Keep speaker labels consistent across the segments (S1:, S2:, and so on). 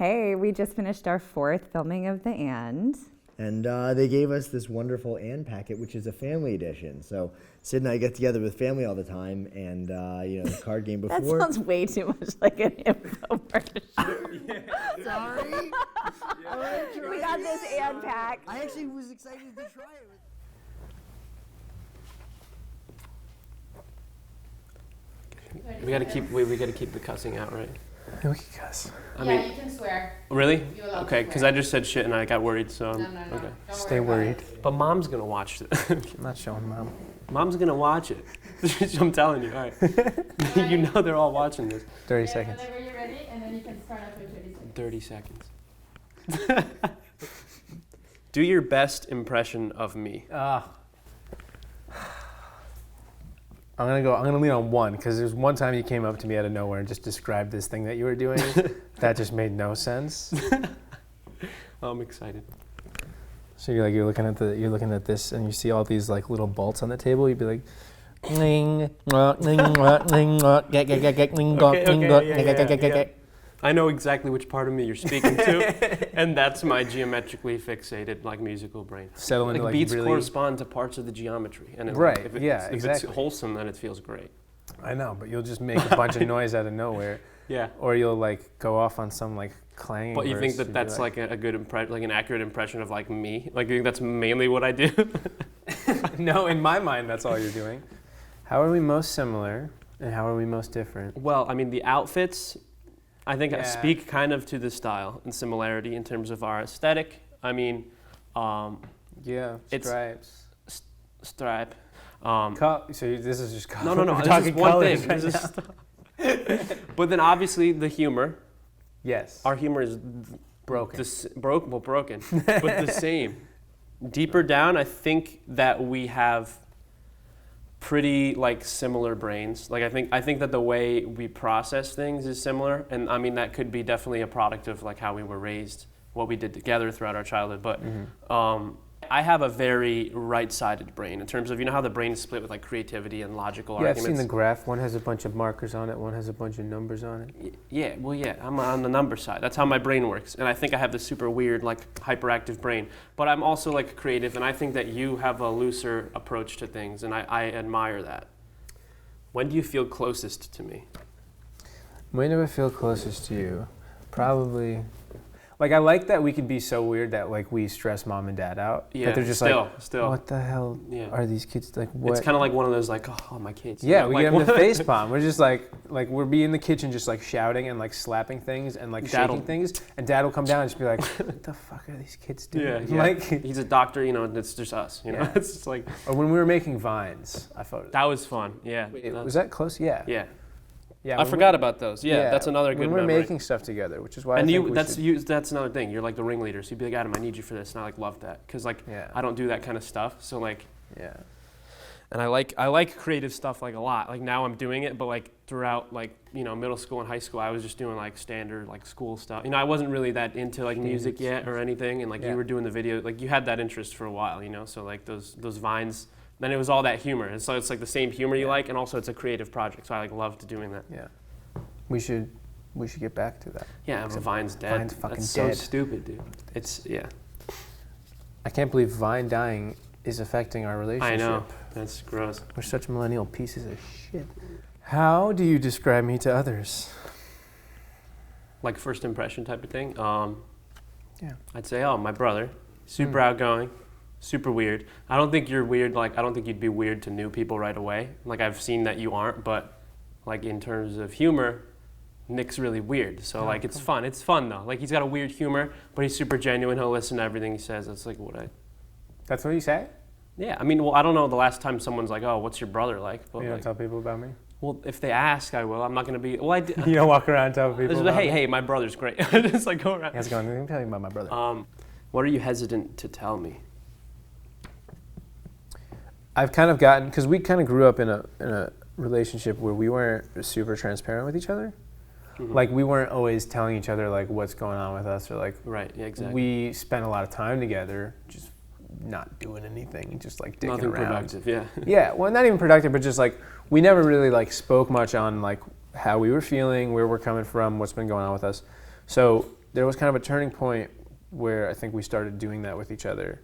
S1: Hey, we just finished our 4th filming of The And.
S2: And they gave us this wonderful And packet, which is a family edition. So Sid and I get together with family all the time, and the card game before.
S1: That sounds way too much like an infomercial.
S2: Sorry.
S1: We got this And pack.
S2: I actually was excited to try it.
S3: We gotta keep the cussing out, right?
S4: We can cuss.
S3: I mean,
S5: you can swear.
S3: really?
S5: You're allowed to
S3: Okay, because
S5: swear.
S3: I just said shit and I got worried, so
S5: No.
S3: okay.
S5: Don't
S4: Stay
S5: worry about
S4: worried.
S3: But Mom's gonna watch it.
S4: I'm not showing Mom.
S3: Mom's gonna watch it. I'm telling you. All right. You know they're all watching this.
S4: 30
S5: it. Yeah,
S4: seconds.
S5: whenever you're ready, and then you can start after 30 seconds.
S3: 30 seconds. Do your best impression of me.
S4: I'm gonna lean on one, because there's one time you came up to me out of nowhere and just described this thing that you were doing. That just made no sense.
S3: I'm excited.
S4: So you're looking at this and you see all these like little bolts on the table. You'd be like, "Ling, ling, ling,
S3: Yeah. I know exactly which part of me you're speaking to, and that's my geometrically fixated like musical brain.
S4: settle into like
S3: beats
S4: really.
S3: correspond to parts of the geometry, and it,
S4: Right,
S3: if
S4: yeah,
S3: if
S4: exactly.
S3: it's wholesome, then it feels great.
S4: I know, but you'll just make a bunch of noise out of nowhere,
S3: Yeah.
S4: or you'll like go off on some like clanging.
S3: But you think
S4: verse.
S3: that
S4: You'd be
S3: that's like a good like an accurate impression of like me? Like you think that's mainly what I do?
S4: No, in my mind, that's all you're doing. How are we most similar, and how are we most different?
S3: Well, I mean the outfits, I think
S4: Yeah.
S3: speak kind of to the style and similarity in terms of our aesthetic. I mean,
S4: Yeah,
S3: It's-
S4: stripes.
S3: stripe.
S4: So this is just
S3: No.
S4: We're
S3: This is
S4: talking
S3: one
S4: colors
S3: thing.
S4: right
S3: This
S4: now.
S3: is but then obviously the humor.
S4: Yes.
S3: Our humor is
S4: Broken.
S3: broken, but the same. Deeper down, I think that we have pretty like similar brains. Like I think that the way we process things is similar, and I mean that could be definitely a product of like how we were raised, what we did together throughout our childhood. But I have a very right-sided brain in terms of, you know how the brain is split with like creativity and logical
S4: Yeah, I've
S3: arguments?
S4: seen the graph. One has a bunch of markers on it. One has a bunch of numbers on it.
S3: Yeah, I'm on the number side. That's how my brain works. And I think I have this super weird, like hyperactive brain. But I'm also like creative, and I think that you have a looser approach to things, and I admire that. When do you feel closest to me?
S4: When do I feel closest to you? Probably. Like, I like that we could be so weird that like we stress mom and dad out.
S3: Yeah,
S4: that they're just
S3: still.
S4: what the hell are these kids like? What?
S3: It's kind of like one of those like, oh, my kids.
S4: Yeah,
S3: You know,
S4: we
S3: like,
S4: get them to face palm. We're just like we're be in the kitchen just like shouting and like slapping things and like shaking things, and dad will come down and just be like, what the fuck are these kids doing?
S3: Yeah.
S4: Like,
S3: He's a doctor, you know, and it's just us, you know.
S4: Yeah.
S3: It's just like,
S4: or when we were making vines, I thought
S3: that was fun. Yeah.
S4: was that close? Yeah.
S3: Yeah.
S4: Yeah.
S3: I forgot about those. Yeah, that's another good
S4: when we're
S3: memory.
S4: making stuff together, which is why
S3: And
S4: I think
S3: that's another thing. You're like the ringleader. So you'd be like, Adam, I need you for this, and I like love that because like I don't do that kind of stuff. So like,
S4: yeah.
S3: and I like creative stuff like a lot. Like now I'm doing it, but like throughout like middle school and high school, I was just doing like standard like school stuff. I wasn't really that into like music yet or anything. And like you were doing the video, like you had that interest for a while, So like those vines. Then it was all that humor, and so it's like the same humor you like, and also it's a creative project. So I like loved doing that.
S4: Yeah. We should get back to that.
S3: Yeah, but Vine's dead.
S4: Vine's fucking
S3: That's
S4: dead.
S3: so stupid, dude. It's
S4: I can't believe Vine dying is affecting our relationship.
S3: I know. That's gross.
S4: We're such millennial pieces of shit. How do you describe me to others?
S3: Like first impression type of thing.
S4: Yeah.
S3: I'd say, my brother, super outgoing, super weird. I don't think you're weird. Like I don't think you'd be weird to new people right away. Like I've seen that you aren't, but like in terms of humor, Nick's really weird. So like it's fun. It's fun though. Like he's got a weird humor, but he's super genuine. He'll listen to everything he says. That's like what I.
S4: That's what you say?
S3: Yeah. I mean, well, I don't know the last time someone's like, oh, what's your brother like? But
S4: You don't tell people about me?
S3: well, if they ask, I will. I'm not gonna be. Well, I.
S4: You don't walk around and tell people about me?
S3: Hey, my brother's great. Just like go around.
S4: How's it going? Let me tell you about my brother.
S3: What are you hesitant to tell me?
S4: I've kind of gotten, because we kind of grew up in a relationship where we weren't super transparent with each other. Mm-hmm. Like we weren't always telling each other like what's going on with us, or like
S3: exactly.
S4: We spent a lot of time together just not doing anything, just like dicking
S3: Nothing
S4: around.
S3: productive, yeah.
S4: Yeah, well, not even productive, but just like we never really like spoke much on like how we were feeling, where we're coming from, what's been going on with us. So there was kind of a turning point where I think we started doing that with each other.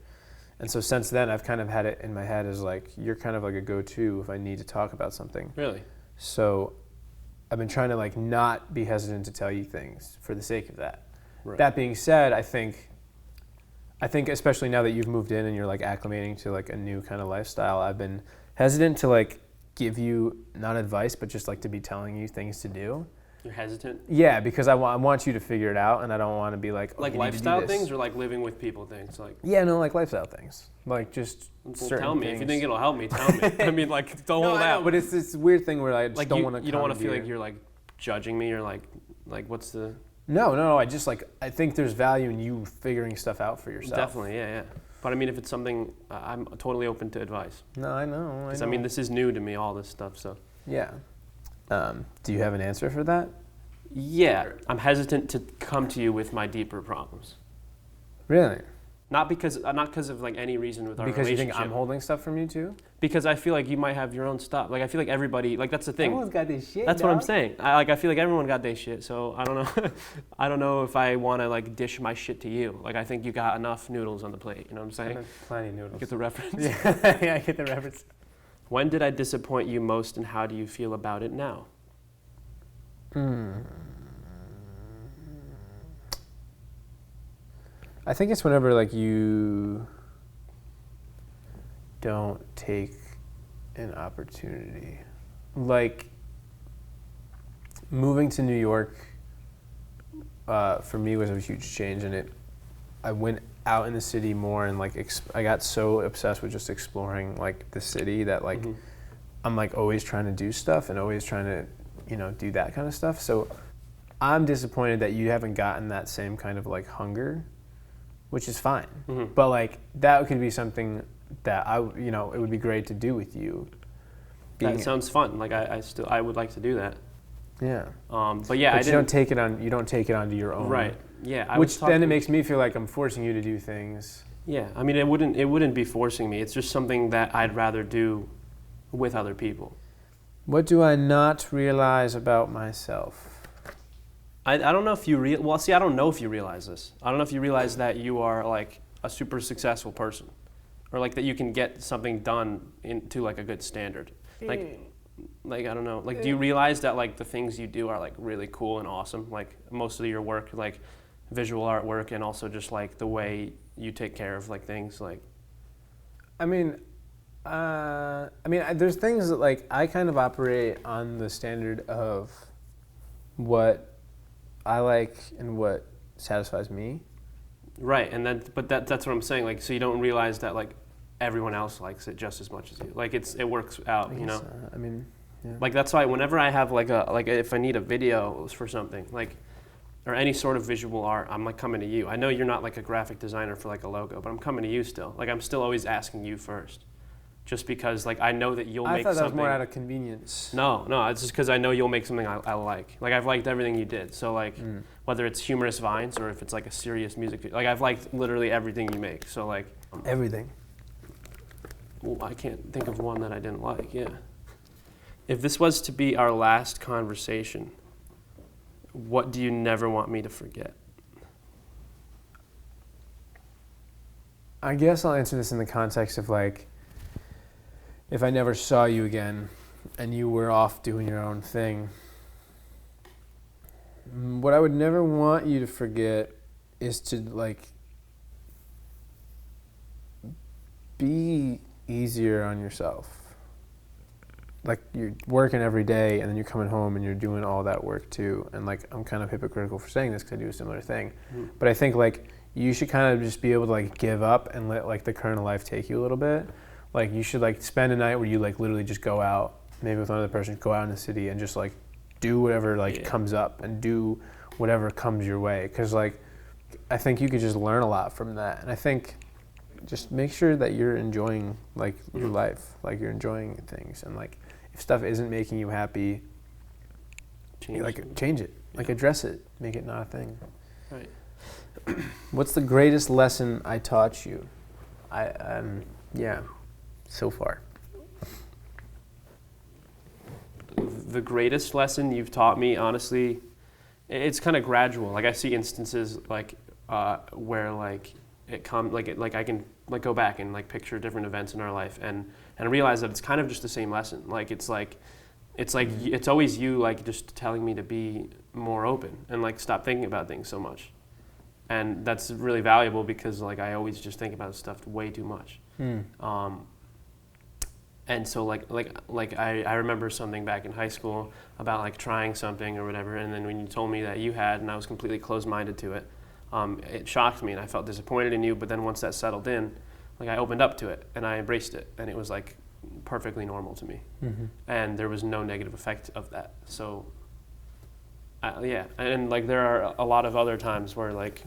S4: And so since then, I've kind of had it in my head as like, you're kind of like a go-to if I need to talk about something.
S3: Really?
S4: So I've been trying to like not be hesitant to tell you things for the sake of that.
S3: Right.
S4: That being said, I think especially now that you've moved in and you're like acclimating to like a new kind of lifestyle, I've been hesitant to like give you not advice, but just like to be telling you things to do.
S3: You're hesitant?
S4: Yeah, because I want you to figure it out, and I don't want to be like, oh,
S3: like
S4: you need to do
S3: lifestyle
S4: this.
S3: things or like living with people things? Like,
S4: Yeah, no, like lifestyle things, like just
S3: well,
S4: certain
S3: tell me
S4: things.
S3: if you think it'll help me. Tell me. I mean, like, don't
S4: No,
S3: hold
S4: I know,
S3: out.
S4: but it's this weird thing where I just
S3: like
S4: don't want to.
S3: you don't want to feel like you're like judging me or like what's the?
S4: No. I just like I think there's value in you figuring stuff out for yourself.
S3: Definitely, yeah. But I mean, if it's something, I'm totally open to advice.
S4: No, I know.
S3: Because I mean, this is new to me, all this stuff. So.
S4: Yeah. Do you have an answer for that?
S3: Yeah, I'm hesitant to come to you with my deeper problems.
S4: Really?
S3: Not because of like any reason with our
S4: Because you
S3: relationship.
S4: think I'm holding stuff from you too?
S3: Because I feel like you might have your own stuff. Like I feel like everybody, like that's the thing.
S4: Everyone's got this shit.
S3: That's what I'm saying. I feel like everyone got their shit. So I don't know. I don't know if I want to like dish my shit to you. Like I think you got enough noodles on the plate. You know what I'm saying?
S4: Plenty of noodles.
S3: Get the reference.
S4: Yeah, I get the reference.
S3: When did I disappoint you most, and how do you feel about it now?
S4: I think it's whenever like you don't take an opportunity. Like moving to New York for me was a huge change, and I went out in the city more and like I got so obsessed with just exploring like the city that like I'm like always trying to do stuff and always trying to do that kind of stuff. So I'm disappointed that you haven't gotten that same kind of like hunger, which is fine. But like that could be something that it would be great to do with you.
S3: That sounds fun. Like I would like to do that.
S4: Yeah.
S3: But yeah,
S4: but you don't take it onto your own.
S3: Right. Yeah.
S4: Which then it makes me feel like I'm forcing you to do things.
S3: Yeah. I mean, it wouldn't be forcing me. It's just something that I'd rather do with other people.
S4: What do I not realize about myself?
S3: I don't know if you I don't know if you realize this. I don't know if you realize that you are like a super successful person, or like that you can get something done into like a good standard. Like I don't know. Like, do you realize that like the things you do are like really cool and awesome? Like most of your work, like visual artwork, and also just like the way you take care of like things. Like,
S4: I mean, there's things that like I kind of operate on the standard of what I like and what satisfies me.
S3: Right, and then that's what I'm saying. Like, so you don't realize that like everyone else likes it just as much as you. Like it works out, you know.
S4: Yeah.
S3: Like that's why whenever I have like if I need a video for something like, or any sort of visual art, I'm like coming to you. I know you're not like a graphic designer for like a logo, but I'm coming to you still. Like I'm still always asking you first, just because like I know that you'll make something.
S4: I thought that was more out of convenience.
S3: No, it's just because I know you'll make something I like. Like I've liked everything you did. So like whether it's humorous vines or if it's like a serious music video, like I've liked literally everything you make. So like
S4: everything.
S3: Well, I can't think of one that I didn't like. Yeah. If this was to be our last conversation, what do you never want me to forget?
S4: I guess I'll answer this in the context of like, if I never saw you again and you were off doing your own thing, what I would never want you to forget is to like be easier on yourself. Like you're working every day and then you're coming home and you're doing all that work too. And like I'm kind of hypocritical for saying this because I do a similar thing. But I think like you should kind of just be able to like give up and let like the current of life take you a little bit. Like you should like spend a night where you like literally just go out, maybe with another person, go out in the city and just like do whatever like comes up and do whatever comes your way. Cause like I think you could just learn a lot from that. And I think just make sure that you're enjoying like your life, like you're enjoying things, and like if stuff isn't making you happy, change it, like address it, make it not a thing.
S3: Right.
S4: What's the greatest lesson I taught you? So far.
S3: The greatest lesson you've taught me, honestly, it's kind of gradual. Like I see instances like where like it come like it, like I can like go back and like picture different events in our life and realize that it's kind of just the same lesson. Like it's always you like just telling me to be more open and like stop thinking about things so much. And that's really valuable because like I always just think about stuff way too much. And so like I remember something back in high school about like trying something or whatever, and then when you told me that you had, and I was completely closed-minded to it, it shocked me and I felt disappointed in you. But then once that settled in, like I opened up to it and I embraced it, and it was like perfectly normal to me, and there was no negative effect of that. So yeah, and like there are a lot of other times where like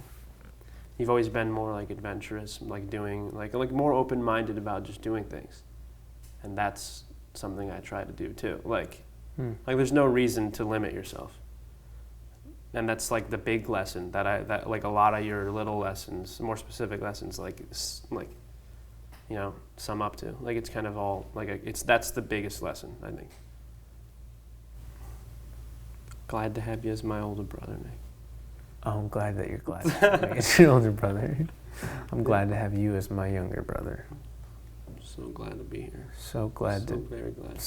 S3: you've always been more like adventurous, like doing like more open-minded about just doing things. And that's something I try to do too. Like there's no reason to limit yourself. And that's like the big lesson that like a lot of your little lessons, more specific lessons, like you know, sum up to. Like it's kind of all like that's the biggest lesson, I think. Glad to have you as my older brother, Nick.
S4: Oh, I'm glad that you're glad to have me as your older brother. I'm glad to have you as my younger brother.
S3: So glad to be here.
S4: So glad
S3: so
S4: to.
S3: Very glad.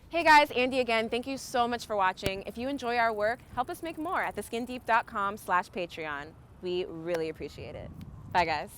S6: Hey guys, Andy again. Thank you so much for watching. If you enjoy our work, help us make more at theskindeep.com/Patreon. We really appreciate it. Bye guys.